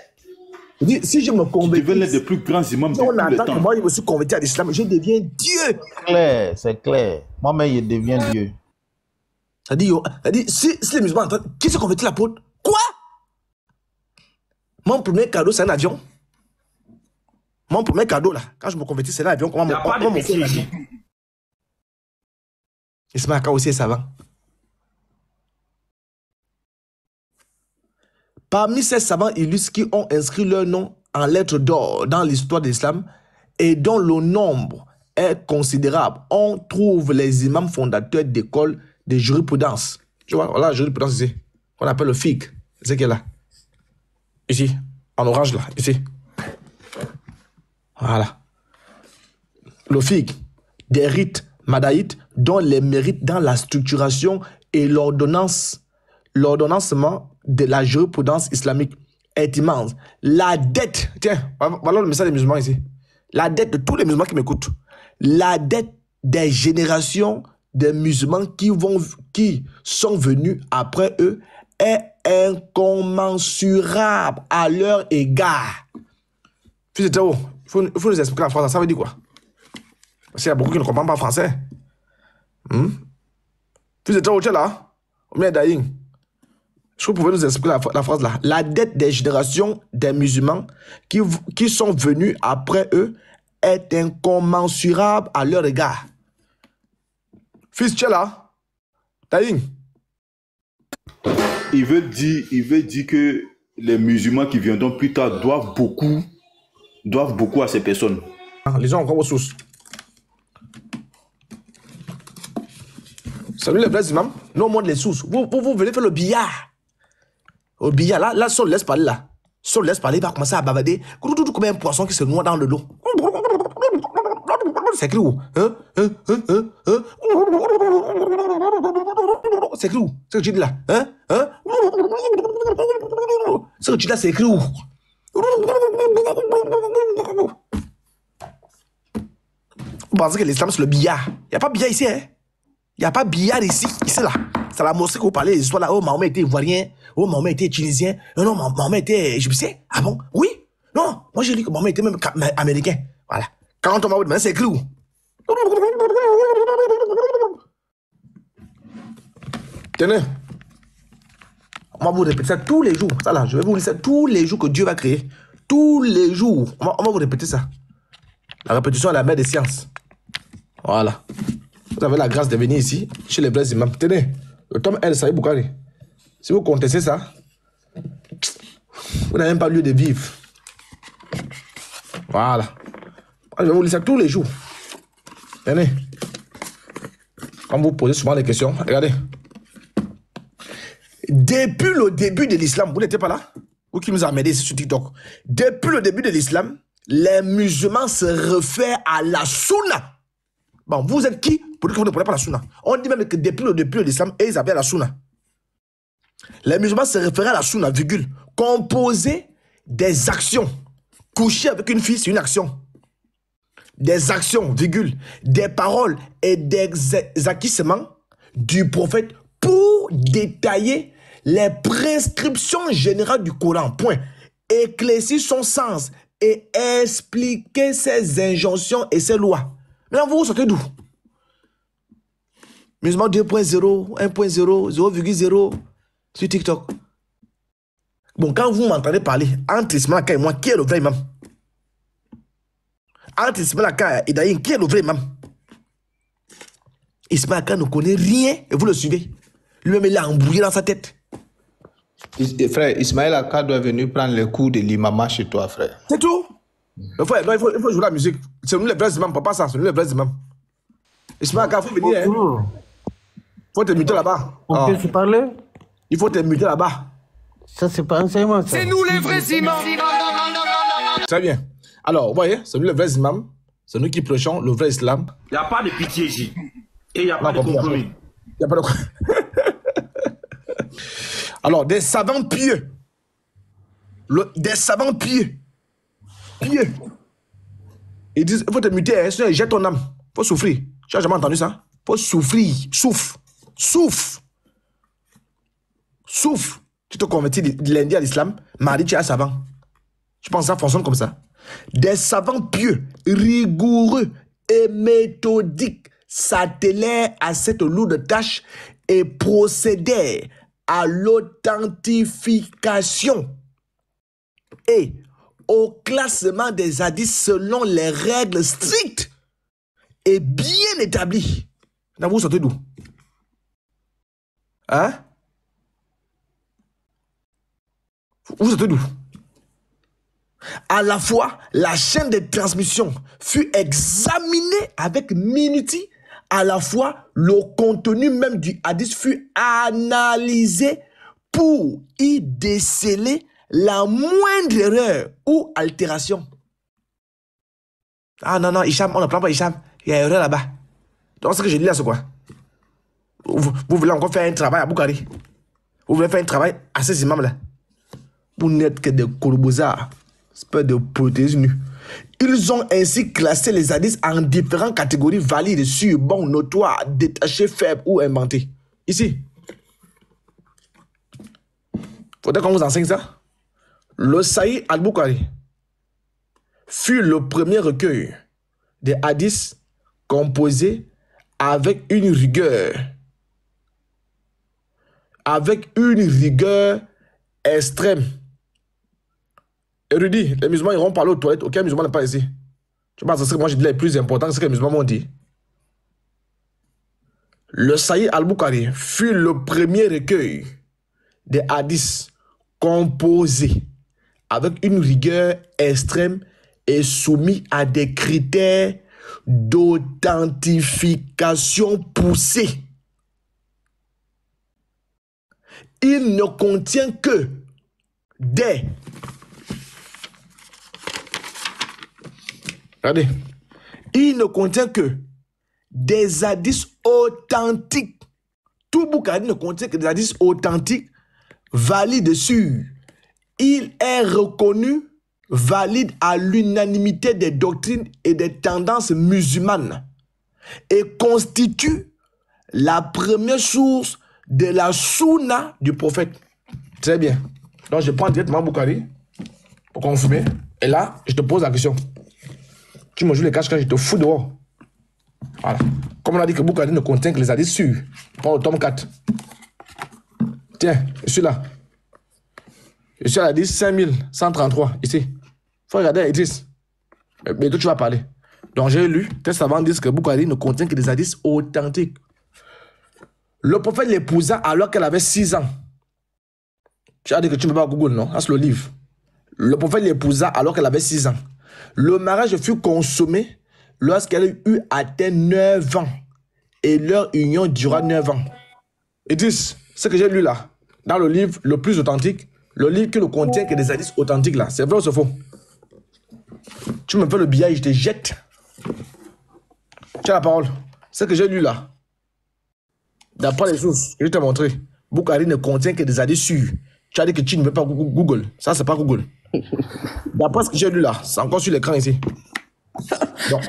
Si je me convertis, tu deviens l'un des plus grands imams de tous les temps. Moi, je me suis converti à l'islam, je deviens Dieu. C'est clair. Moi-même, je deviens Dieu. Ça dit, si les musulmans, qui se convertit à l'apôtre? Quoi? Mon premier cadeau, c'est un avion. Mon premier cadeau, là, quand je me convertis, c'est l'avion. Comment mon frère? Ismaël Aka aussi est savant. Parmi ces savants illustres qui ont inscrit leur nom en lettres d'or dans l'histoire de l'islam et dont le nombre est considérable, on trouve les imams fondateurs d'écoles de jurisprudence. Tu vois, voilà la jurisprudence ici, qu'on appelle le fiqh. C'est qu'elle est là. Ici, en orange là, ici. Voilà. Le fiqh, des rites madaïtes dont les mérites dans la structuration et l'ordonnancement de la jurisprudence islamique est immense. La dette, tiens, voilà le message des musulmans ici. La dette de tous les musulmans qui m'écoutent. La dette des générations des musulmans qui sont venus après eux est incommensurable à leur égard. Fils de Théo, il faut nous expliquer la phrase, ça veut dire quoi? Parce qu'il y a beaucoup qui ne comprennent pas français. Fils de Théo, tu es là? Ou bien Daïng? Je crois que vous pouvez nous expliquer la phrase là. La dette des générations des musulmans qui sont venus après eux est incommensurable à leur égard. Fils, tu es là? Daïng? Il veut dire que les musulmans qui viendront plus tard doivent beaucoup à ces personnes. Les gens ont encore vos sources. Salut les vrais imams. Nous on montre les sources. Vous venez faire le billard. Au billard, là, Saul laisse parler là. Saul laisse parler, il va commencer à bavader. Comme un poisson qui se noie dans le lot. C'est écrit où? C'est écrit où? C'est ce que tu dis là? Ce que tu dis là, c'est écrit où? Vous pensez que l'islam c'est le billard? Il n'y a pas de billard ici, hein? Il n'y a pas de billard ici, là. C'est la mosquée que vous parlez, les histoires là. Oh, Mahomet était ivoirien. Oh, Mahomet était tunisien. Non, Mahomet était égyptien. Ah bon? Oui? Non, moi j'ai lu que Mahomet était même américain. Voilà. Quand on m'a dit, c'est écrit où? Tenez. On va vous répéter ça tous les jours. Ça là, je vais vous lire ça tous les jours que Dieu va créer. Tous les jours. On va vous répéter ça. La répétition est la mère des sciences. Voilà. Vous avez la grâce de venir ici, chez les vrais imams. Tenez, le tome El Saïd Boukari. Si vous contestez ça, vous n'avez même pas lieu de vivre. Voilà. Je vais vous lire ça tous les jours. Tenez. Quand vous posez souvent des questions, regardez. Depuis le début de l'islam, vous n'étiez pas là? Vous qui nous avez aidé sur TikTok. Depuis le début de l'islam, les musulmans se réfèrent à la sunna. Bon, vous êtes qui pour dire que vous ne prenez pas la sunna? On dit même que depuis le début de l'islam, ils avaient la sunna. Les musulmans se référaient à la sunna, virgule, composer des actions. Coucher avec une fille, c'est une action. Des actions, virgule, des paroles et des acquissements du prophète pour détailler les prescriptions générales du Coran, point. Éclaircir son sens et expliquer ses injonctions et ses lois. Maintenant, vous sortez d'où? Musulman 2.0, 1.0, 0,0 sur TikTok. Bon, quand vous m'entendez parler entre Ismaël Aka et moi, qui est le vrai imam? Entre Ismaël Aka et Daïn, qui est le vrai imam? Ismaël Aka ne connaît rien et vous le suivez. Lui-même, il a embrouillé dans sa tête. Frère, Ismaël Aka doit venir prendre les cours de l'imama chez toi, frère. C'est tout? Frère, non, il faut jouer la musique. C'est nous les vrais imams, papa, ça, c'est nous les vrais imams. Ismaël Aka, il faut venir. Il faut te muter là-bas. On peut se parler? Il faut te muter là-bas. Ça, c'est pas enseignement, ça. C'est nous les vrais imams. Très bien. Alors, vous voyez, c'est nous les vrais imams. C'est nous qui prêchons le vrai islam. Il n'y a pas de pitié ici. Et il n'y a pas de compromis. Il n'y a pas de... Alors, des savants pieux. Des savants pieux. Pieux. Ils disent, il faut te muter, hein, sinon jette ton âme. Il faut souffrir. Tu n'as jamais entendu ça? Il faut souffrir. Souffre. Souffre. Souffre. Tu te convertis de lundi à l'islam, mardi tu es un savant. Je pense que ça fonctionne comme ça. Des savants pieux, rigoureux et méthodiques s'attelaient à cette lourde tâche et procédaient à l'authentification et au classement des hadiths selon les règles strictes et bien établies. Là, vous sortez d'où? Hein? Vous sortez d'où? À la fois, la chaîne de transmission fut examinée avec minutie. À la fois, le contenu même du hadith fut analysé pour y déceler la moindre erreur ou altération. Ah non, non, Hicham, on ne prend pas Hicham. Il y a une erreur là-bas. Donc, ce que je dis là, c'est quoi? Vous voulez encore faire un travail à Boukari? Vous voulez faire un travail à ces imams-là? Vous n'êtes que des colobosards. C'est pas de prothèses nues. Ils ont ainsi classé les hadiths en différentes catégories valides, sûres, bons, notoires, détachés, faibles ou inventés. Ici. Faudrait qu'on vous enseigne ça. Le Sahih al-Bukhari fut le premier recueil des hadiths composé avec une rigueur extrême. Érudit, les musulmans iront parler aux toilettes, aucun musulman n'est pas ici. Je pense que moi je dis les plus importants, c'est ce que les musulmans m'ont dit. Le Sahih al-Bukhari fut le premier recueil des hadiths composés avec une rigueur extrême et soumis à des critères d'authentification poussés. Il ne contient que des... Regardez. Il ne contient que des hadiths authentiques. Tout Bukhari ne contient que des hadiths authentiques, valides sûrs. Il est reconnu valide à l'unanimité des doctrines et des tendances musulmanes et constitue la première source de la sunna du prophète. Très bien. Donc je prends directement Bukhari pour confirmer. Et là, je te pose la question. Tu me joues les caches quand je te fous dehors. Voilà. Comme on a dit que Bukhari ne contient que les hadiths sûrs. Prends le tome 4. Tiens, je suis là. Je suis à l'hadith 5133, ici. Il faut regarder Idriss. Mais toi, tu vas parler. Donc j'ai lu, tes savants disent que Bukhari ne contient que des hadiths authentiques. Le prophète l'épousa alors qu'elle avait 6 ans. Tu as dit que tu ne peux pas Google, non? C'est le livre. Le prophète l'épousa alors qu'elle avait 6 ans. Le mariage fut consommé lorsqu'elle eut atteint 9 ans. Et leur union dura 9 ans. Et dis, ce que j'ai lu là, dans le livre le plus authentique, le livre qui ne contient que des hadiths authentiques là, c'est vrai ou c'est faux? Tu me fais le billet et je te jette. Tu as la parole. Ce que j'ai lu là, d'après les sources que je t'ai montré, Bukhari ne contient que des hadiths sûrs. Tu as dit que tu ne veux pas Google. Ça, c'est pas Google. D'après ce que j'ai lu là, c'est encore sur l'écran ici. Donc,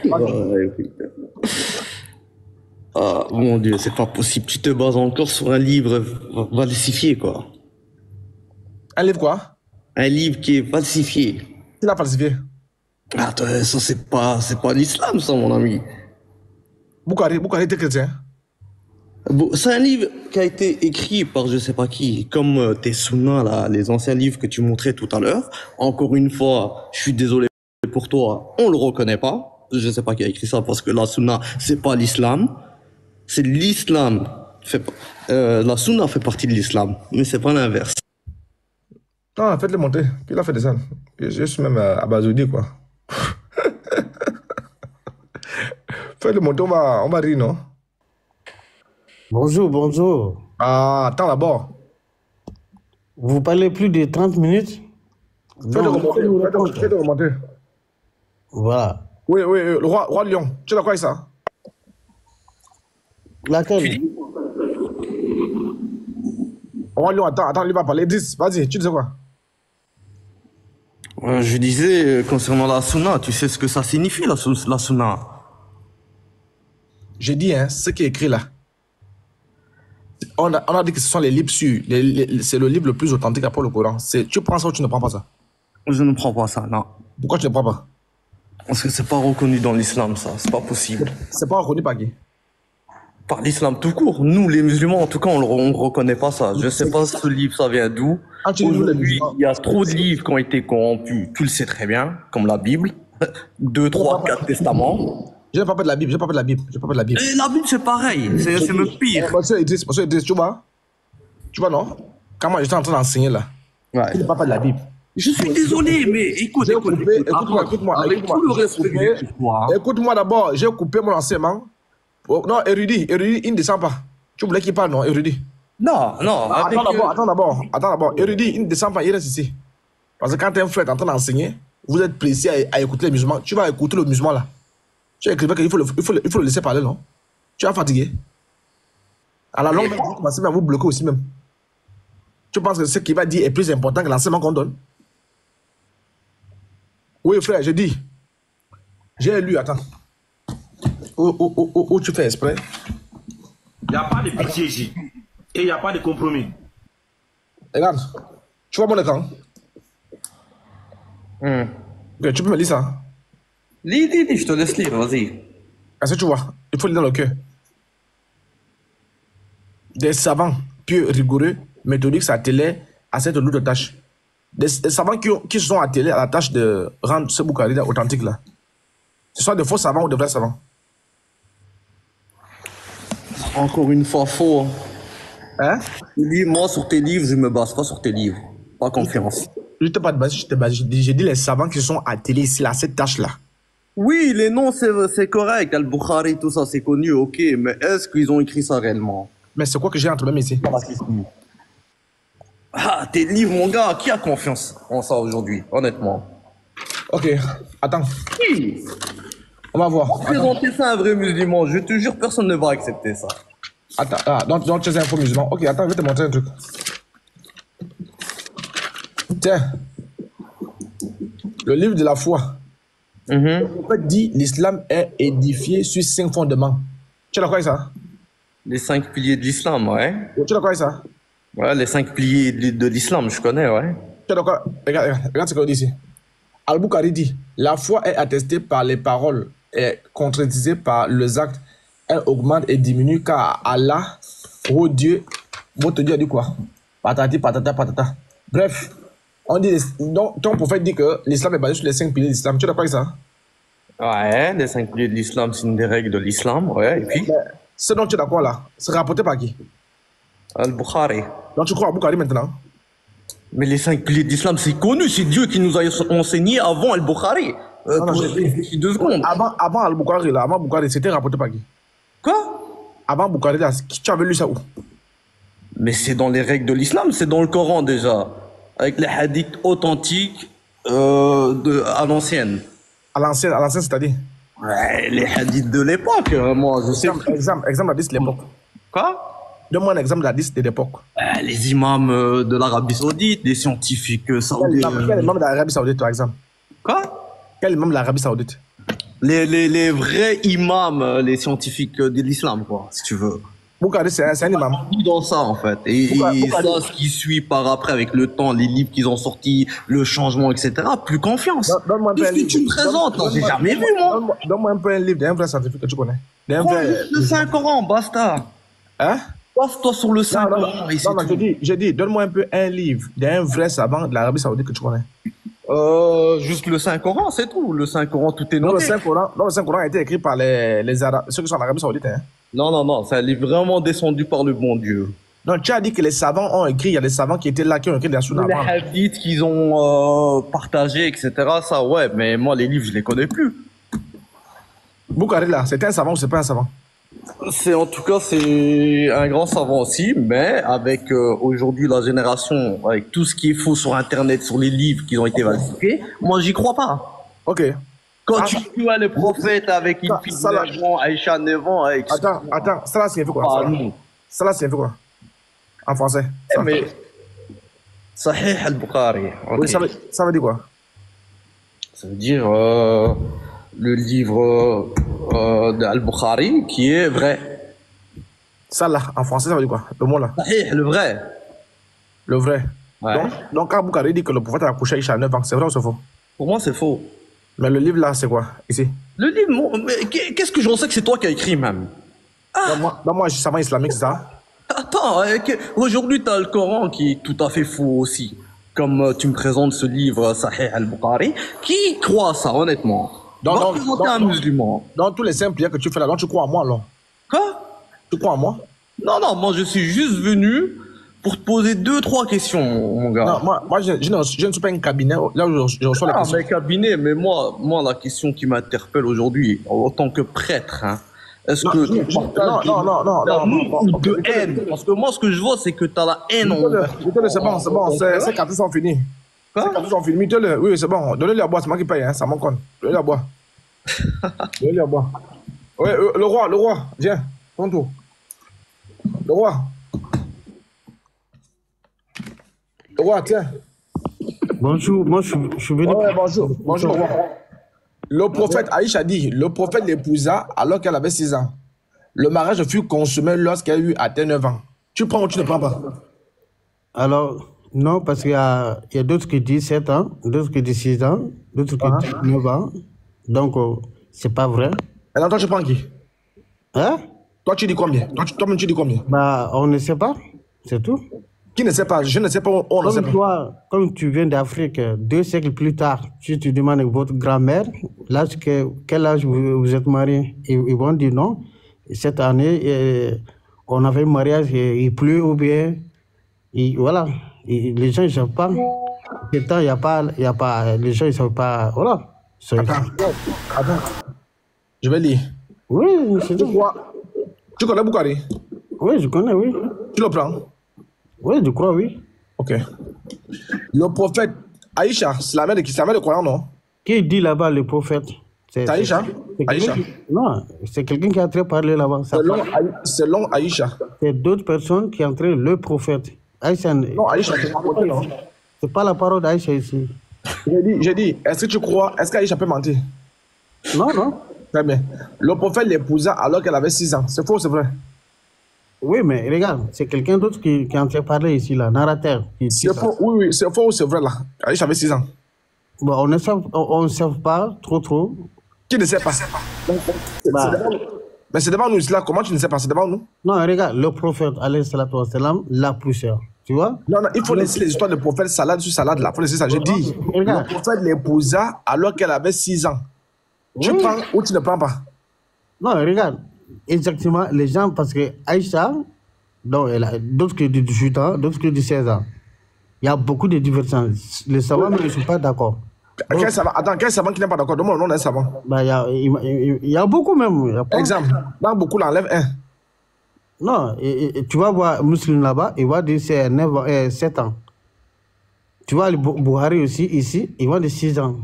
ah, mon Dieu, c'est pas possible. Tu te bases encore sur un livre falsifié, quoi. Un livre quoi? Un livre qui est falsifié. Qui l'a falsifié? Attends, ça, c'est pas l'islam, ça, mon ami. Bukhari était chrétien? Bon, c'est un livre qui a été écrit par je sais pas qui, comme tes Sunna, là, les anciens livres que tu montrais tout à l'heure. Encore une fois, je suis désolé pour toi, on le reconnaît pas. Je sais pas qui a écrit ça parce que la Sunna, c'est pas l'islam. C'est l'islam. La Sunna fait partie de l'islam, mais c'est pas l'inverse. Non, faites-le monter. Qui l'a fait de ça? Je suis même abasourdi, quoi. Faites-le monter, on va rire, non? Bonjour, bonjour. Ah, attends d'abord. Vous parlez plus de 30 minutes? Faites-le remonter. Voilà. Oui, le roi Lion. Tu es d'accord avec ça? Laquelle? Roi Lion, attends, il va parler. 10, vas-y, tu disais quoi? Je disais, concernant la Sunna, tu sais ce que ça signifie, la Sunna? J'ai dit, ce qui est écrit là. On a dit que ce sont les livres sûrs. C'est le livre le plus authentique après le Coran. Tu prends ça ou tu ne prends pas ça? Je ne prends pas ça, non. Pourquoi tu ne prends pas? Parce que c'est pas reconnu dans l'islam, ça. C'est pas possible. C'est pas reconnu par qui? Par l'islam tout court. Nous, les musulmans, en tout cas, on ne reconnaît pas ça. Je sais pas ce livre, ça vient d'où. Aujourd'hui, il y a trop de livres qui ont été corrompus. Tu le sais très bien, comme la Bible. 2, 3, 4 testaments. Je n'ai pas parlé de la Bible, Et la Bible, c'est pareil. C'est même pire. Monsieur Idriss, tu vois? Tu vois, non? Quand moi, j'étais en train d'enseigner là. Ouais. Tu n'as pas parlé de la Bible. Je suis désolé, mais Écoute-moi d'abord, j'ai coupé mon enseignement. Oh, non, érudit, il ne descend pas. Tu voulais qu'il parle, non, érudit? Non. Attends d'abord. Érudit, il ne descend pas, il reste ici. Parce que quand un frère est en train d'enseigner, vous êtes pressé à écouter les musulmans. Tu vas écouter le musulman là. Tu as écrit qu'il faut le laisser parler, non? Tu es fatigué. À la longue, vous commencez à vous bloquer aussi même. Tu penses que ce qu'il va dire est plus important que l'enseignement qu'on donne? Oui, frère, j'ai dit. J'ai lu, attends. Où tu fais exprès? Il n'y a pas de pitié ici. Et il n'y a pas de compromis. Regarde. Tu vois mon écran? Okay, tu peux me lire ça? Lis, je te laisse lire, vas-y. Est-ce que tu vois? Il faut lire dans le cœur. Des savants pieux, rigoureux, méthodiques s'attelaient à cette lourde tâche. Des savants qui se sont attelés à la tâche de rendre ce Bukhari authentique là. Ce sont de faux savants ou de vrais savants? Encore une fois, faux. Hein? Moi, sur tes livres, je me base pas sur tes livres. Pas confiance. Je ne t'ai pas de base, j'ai dit les savants qui se sont attelés ici à cette tâche là. Oui, les noms, c'est correct. Al-Bukhari, tout ça, c'est connu, ok. Mais est-ce qu'ils ont écrit ça réellement? Mais c'est quoi que j'ai entre les mains ici? Ah, tes livres, mon gars, qui a confiance en ça aujourd'hui, honnêtement? Ok, attends. Oui. On va voir. Présenter ça à un vrai musulman, je te jure, personne ne va accepter ça. Attends, donc tu es un faux musulman. Ok, attends, je vais te montrer un truc. Tiens. Le livre de la foi. Le prophète dit l'islam est édifié sur 5 fondements. Tu es d'accord avec ça? Les 5 piliers de l'islam, ouais. Tu es d'accord avec ça? Ouais, les 5 piliers de l'islam, je connais, ouais. Tu es d'accord? Regarde ce qu'on dit ici. Al-Bukhari dit la foi est attestée par les paroles et concrétisée par les actes. Elle augmente et diminue car Allah, oh Dieu, votre Dieu a dit quoi? Patati, patata, patata. Bref, on dit, donc, ton prophète dit que l'islam est basé sur les 5 piliers de l'islam. Tu es d'accord avec ça? Ouais, les 5 piliers de l'islam, c'est une des règles de l'islam, ouais, et puis... Ce dont tu es d'accord là, c'est rapporté par qui? Al-Bukhari. Donc tu crois à Bukhari maintenant? Mais les 5 piliers de l'islam, c'est connu, c'est Dieu qui nous a enseigné avant Al-Bukhari. Non, j'ai 2 secondes. Avant Al-Bukhari, là, avant Bukhari, c'était rapporté par qui? Quoi? Avant Bukhari, là, tu avais lu ça où? Mais c'est dans les règles de l'islam, c'est dans le Coran déjà. Avec les hadiths authentiques à l'ancienne. À l'ancienne, c'est-à-dire? Ouais, les hadiths de l'époque, moi, je sais. Exemple d'hadith de l'époque. Quoi? Donne-moi un exemple d'hadith de l'époque. Les imams de l'Arabie Saoudite, les scientifiques saoudiens. Quel imam de l'Arabie Saoudite, par exemple? Quoi? Quel imam de l'Arabie Saoudite? Les vrais imams, les scientifiques de l'islam, quoi, si tu veux. Bukhari, c'est un imam. Dans ça, en fait. Et ça, ce qui suit par après, avec le temps, les livres qu'ils ont sortis, le changement, etc., plus confiance. Qu'est-ce que tu me présentes? J'ai jamais vu, moi. Donne-moi un peu un livre d'un vrai scientifique que tu connais. Le Saint-Coran, basta. Hein? Passe-toi sur le Saint-Coran. Non, j'ai dit, donne-moi un peu un livre d'un vrai savant de l'Arabie Saoudite que tu connais. Juste le Saint-Coran, c'est tout. Le Saint-Coran, tout est noté. Le Saint-Coran a été écrit par les Arabes, ceux qui sont en Arabie Saoudite. Hein. Non, c'est un livre vraiment descendu par le bon Dieu. Non, tu as dit que les savants ont écrit, il y a des savants qui étaient là, qui ont écrit des Sunna. Les hadiths qu'ils ont partagés, etc., ça, ouais, mais moi, les livres, je les connais plus. Bukhari, là, c'est un savant ou c'est pas un savant? En tout cas, c'est un grand savant aussi, mais avec aujourd'hui la génération, avec tout ce qui est faux sur Internet, sur les livres qui ont été falsifiés, moi, j'y crois pas. Ok. Quand tu vois le prophète avec une fille de 9 ans, Aïcha 9 ans, avec... Attends, ça là, signifie quoi? Ça là, signifie quoi? En français. Mais... Sahih al-Bukhari. Oui, ça veut dire quoi? Ça veut dire le livre d'Al-Bukhari qui est vrai. Ça là, en français, ça veut dire quoi? Le mot là? Sahih, le vrai. Le vrai. Ouais. Donc quand Bukhari dit que le prophète a accouché Aïcha à 9 ans, c'est vrai ou c'est faux? Pour moi, c'est faux. Mais le livre là, c'est quoi, ici? Le livre, qu'est-ce que j'en sais que c'est toi qui as écrit même? Moi, je suis savant islamique, c'est ça? Attends, aujourd'hui, tu as le Coran qui est tout à fait faux aussi. Comme tu me présentes ce livre, Sahih al-Bukhari, qui croit ça, honnêtement? Donc, un musulman. Dans tous les 5 prières que tu fais là, donc tu crois en moi, alors? Quoi? Tu crois en moi? Non, moi, je suis juste venu pour te poser 2-3 questions, mon gars. Non, moi je ne suis pas un cabinet, là où je reçois les questions. Mais cabinet, mais moi, la question qui m'interpelle aujourd'hui, en tant que prêtre, hein, est-ce que tu partages non, de haine? Parce que moi, ce que je vois, c'est que tu as la haine. C'est bon, ces cartes sont finies. Ces cartes sont finies. Oui, c'est bon, donnez-le à boire, c'est moi qui paye, hein, ça m'en compte. Donnez-le à boire. Donnez-le à boire. Oui, le roi, viens, ton tour. Le roi. Le roi, tiens. Bonjour, moi je suis venu. Ouais, bonjour, roi. Le prophète Aïcha dit, le prophète l'épousa alors qu'elle avait 6 ans. Le mariage fut consommé lorsqu'elle eut atteint 9 ans. Tu prends ou tu ne prends pas? Alors, non, parce qu'il y a d'autres qui disent 7 ans, d'autres qui disent 6 ans, d'autres qui disent 9 ans. Donc, c'est pas vrai. Alors, toi, tu prends qui? Hein? Toi, tu dis combien? Toi-même, tu dis combien? Bah, on ne sait pas, c'est tout. Qui ne sait pas? Je ne sais pas, on ne sait pas. Toi, comme tu viens d'Afrique, 2 siècles plus tard, si tu demandes à votre grand-mère, quel âge vous êtes mariés, ils vont dire non. Cette année, on avait un mariage, il pleut ou bien, voilà. Les gens ne savent pas. Ce temps, il n'y a pas, les gens ne savent pas, voilà. Attends. Je vais lire. Oui, c'est tout. Tu connais Bukhari? Oui, je connais, oui. Tu le prends? Oui, je crois, oui. Ok. Le prophète Aïcha, c'est la mère de croyants, non? Qui dit là-bas le prophète? C'est Aïcha? Non, c'est quelqu'un qui est en train de parler là-bas. Selon Aïcha. C'est d'autres personnes qui ont entré le prophète. Aïcha, non, Aïcha, c'est pas la parole d'Aïcha ici. J'ai dit, est-ce que tu crois, est-ce qu'Aïcha peut mentir? Non. Très bien. Le prophète l'épousa alors qu'elle avait 6 ans. C'est faux ou c'est vrai? Oui, mais regarde, c'est quelqu'un d'autre qui est en train de parler ici, là, narrateur. C'est faux, oui, c'est faux ou c'est vrai, là? Aïcha avait 6 ans. Bon, on ne sait pas trop. Qui ne sait pas? Mais c'est devant nous, là. Comment tu ne sais pas? C'est devant nous? Non, regarde, le prophète, alayhi salatu wa salam, l'a poussé. Tu vois? Non, il faut laisser les histoires de prophète salade sur salade, là. Il faut laisser ça. J'ai dit, le prophète l'épousa alors qu'elle avait 6 ans. Tu prends ou tu ne prends pas? Non, regarde. Exactement, les gens, parce que Aïcha, elle a d'autres que de 18 ans, d'autres que de 16 ans. Il y a beaucoup de divergences. Les savants ne sont pas d'accord. Attends, quel savant qui n'est pas d'accord? Donne-moi le nom d'un savant. Il y a beaucoup même. Exemple, dans beaucoup, l'enlève un. Non, tu vas voir Muslim là-bas, il va dire c'est 7 ans. Tu vois le Buhari aussi, ici, il va de 6 ans.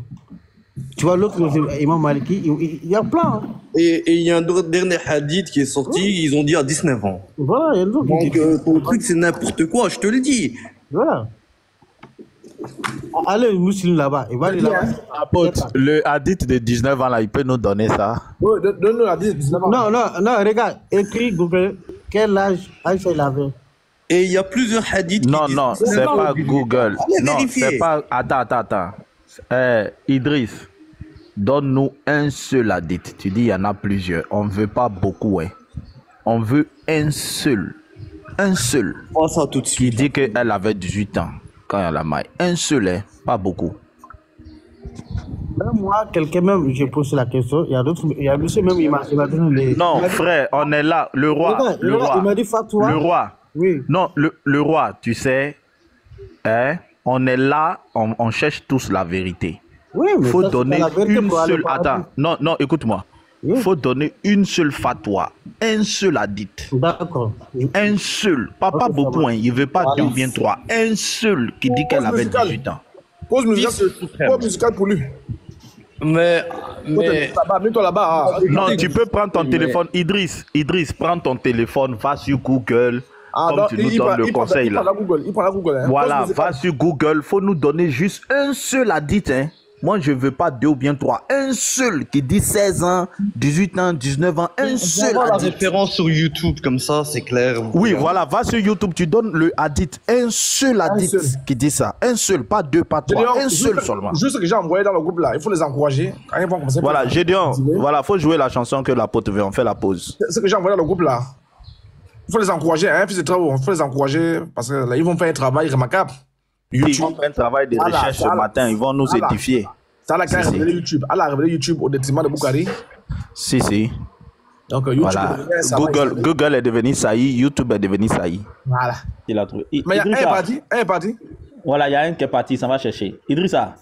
Tu vois l'autre, Imam Maliki, il y a plein. Et il y a un dernier hadith qui est sorti, ils ont dit à 19 ans. Voilà, il y a d'autres. Donc ton truc c'est n'importe quoi, je te le dis. Voilà. Allez, Muslim là-bas, il va aller là-bas. Le hadith de 19 ans là, il peut nous donner ça. Oui, donne-nous le hadith de 19 ans. Non, regarde, écrit Google, quel âge Aïcha il avait. Et il y a plusieurs hadiths. Non, c'est pas Google. Non, c'est pas. Attends. Idriss, donne-nous un seul hadith. Tu dis il y en a plusieurs. On ne veut pas beaucoup, hein. On veut un seul. Un seul. Oh, ça tout de suite. Qui dit qu'elle avait 18 ans quand elle a maille. Un seul, hein. Pas beaucoup. Moi, quelqu'un même, je pose la question. Il y a monsieur même, il m'a donné les. Non, frère, on est là. Le roi. Il m'a dit Fatwa. Le roi. Oui. Non, le roi, tu sais, hein, on est là, on cherche tous la vérité. Oui, mais faut donner une seule. Attends, non, écoute-moi. Il faut donner une seule fatwa, un seul hadith. D'accord. Un seul, pas beaucoup, hein, il ne veut pas 2 ou bien 3. Un seul qui dit qu'elle avait 18 ans. Pause musicale pour lui. Mais... Mets-toi là-bas. Non, tu peux prendre ton téléphone. Idriss, prends ton téléphone, va sur Google. Comme tu nous donnes le conseil là. Il prend la Google. Hein. Voilà, va sur Google. Faut nous donner juste un seul hadith. Hein. Moi, je ne veux pas 2 ou bien 3. Un seul qui dit 16 ans, 18 ans, 19 ans. Un seul hadith. La référence sur YouTube, comme ça, c'est clair. Oui, voilà, va sur YouTube, tu donnes le hadith. Un seul hadith qui dit ça. Un seul, pas 2, pas 3. Un seul seulement. Juste ce que j'ai envoyé dans le groupe là, il faut les encourager. Voilà, Gédéon, voilà, faut jouer la chanson que l'apôtre veut. On fait la pause. Ce que j'ai envoyé dans le groupe là, il faut les encourager. Hein, fils de travaux, il faut les encourager parce que là, ils vont faire un travail remarquable. YouTube. Ils vont faire un travail de recherche ce matin, ils vont nous édifier. Ça a révélé YouTube. Elle a révélé YouTube au détriment de Boukari. Si. Donc YouTube voilà. Google est devenu saillie, YouTube est devenu saillie. Voilà. Il a trouvé. Mais il y a un est parti. Voilà, il y a un qui est parti, ça va chercher. Idrissa,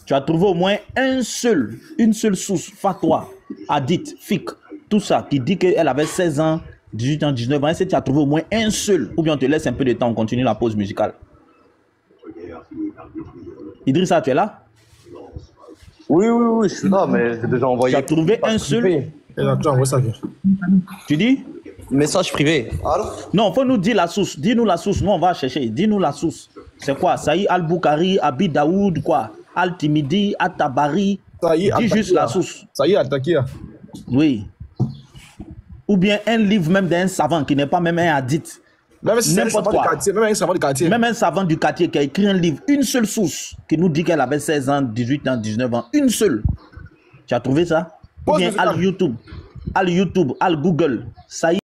tu as trouvé au moins une seule source, fatwa, hadith, fiqh, tout ça, qui dit qu'elle avait 16 ans, 18 ans, 19 ans. Est-ce que tu as trouvé au moins un seul? Ou bien on te laisse un peu de temps, on continue la pause musicale. Idrissa, tu es là? Oui, je suis là, mais j'ai déjà envoyé. Tu as trouvé un seul? Tu dis? Message privé. Non, faut nous dire la source. Dis-nous la source. Nous, on va chercher. Dis-nous la source. C'est quoi? Saïd al-Bukhari, Abi Daoud, quoi? Al-Timidi, At-Tabari. Dis juste la source. Saïd al-Takia. Oui. Ou bien un livre même d'un savant qui n'est pas même un hadith. Même un savant du quartier. Même un savant du quartier qui a écrit un livre, une seule source, qui nous dit qu'elle avait 16 ans, 18 ans, 19 ans. Une seule. Tu as trouvé ça? Ou bien Al-YouTube, Al-Google, Saïd